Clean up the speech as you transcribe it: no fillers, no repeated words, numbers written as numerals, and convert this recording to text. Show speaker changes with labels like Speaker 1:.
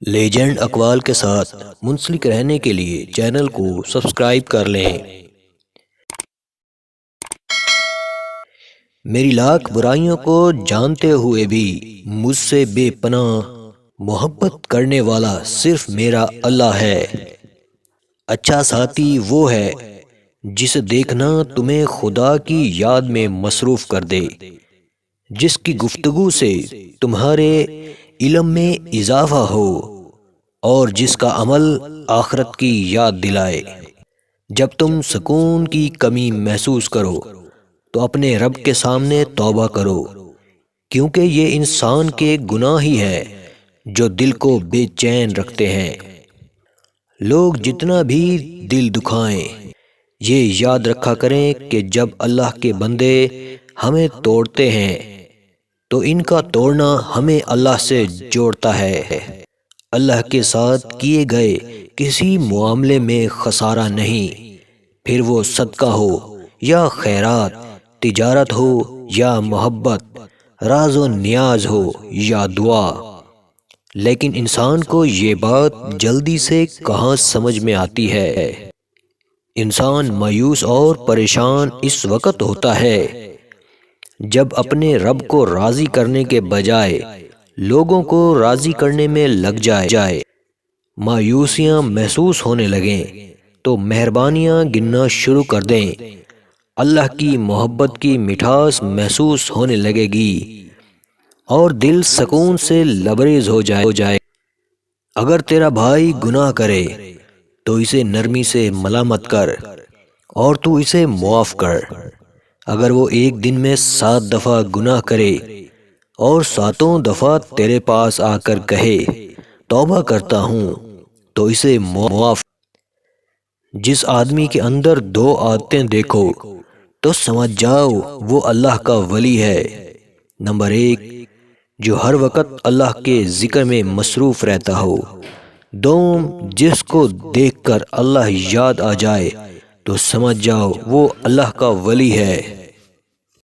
Speaker 1: Legend اقوال کے ساتھ منسلک رہنے کے لیے چینل کو سبسکرائب کر لیں۔ میری لاکھ برائیوں کو جانتے ہوئے بھی مجھ سے بے پناہ محبت کرنے والا صرف میرا اللہ ہے۔ اچھا ساتھی وہ ہے جسے دیکھنا تمہیں خدا کی یاد میں مصروف کر دے، جس کی گفتگو سے تمہارے علم میں اضافہ ہو اور جس کا عمل آخرت کی یاد دلائے۔ جب تم سکون کی کمی محسوس کرو تو اپنے رب کے سامنے توبہ کرو، کیونکہ یہ انسان کے گناہ ہی ہے جو دل کو بے چین رکھتے ہیں۔ لوگ جتنا بھی دل دکھائیں، یہ یاد رکھا کریں کہ جب اللہ کے بندے ہمیں توڑتے ہیں تو ان کا توڑنا ہمیں اللہ سے جوڑتا ہے۔ اللہ کے ساتھ کیے گئے کسی معاملے میں خسارہ نہیں، پھر وہ صدقہ ہو یا خیرات، تجارت ہو یا محبت، راز و نیاز ہو یا دعا۔ لیکن انسان کو یہ بات جلدی سے کہاں سمجھ میں آتی ہے۔ انسان مایوس اور پریشان اس وقت ہوتا ہے جب اپنے رب کو راضی کرنے کے بجائے لوگوں کو راضی کرنے میں لگ جائے۔ مایوسیاں محسوس ہونے لگیں تو مہربانیاں گننا شروع کر دیں۔ اللہ کی محبت کی مٹھاس محسوس ہونے لگے گی اور دل سکون سے لبریز ہو جائے۔ اگر تیرا بھائی گناہ کرے تو اسے نرمی سے ملامت کر اور تو اسے معاف کر۔ اگر وہ ایک دن میں 7 دفعہ گناہ کرے اور 7 دفعہ تیرے پاس آ کر کہے توبہ کرتا ہوں تو اسے معاف۔ جس آدمی کے اندر 2 عادتیں دیکھو تو سمجھ جاؤ وہ اللہ کا ولی ہے۔ نمبر 1، جو ہر وقت اللہ کے ذکر میں مصروف رہتا ہو۔ 2، جس کو دیکھ کر اللہ یاد آ جائے تو سمجھ جاؤ وہ اللہ کا ولی ہے۔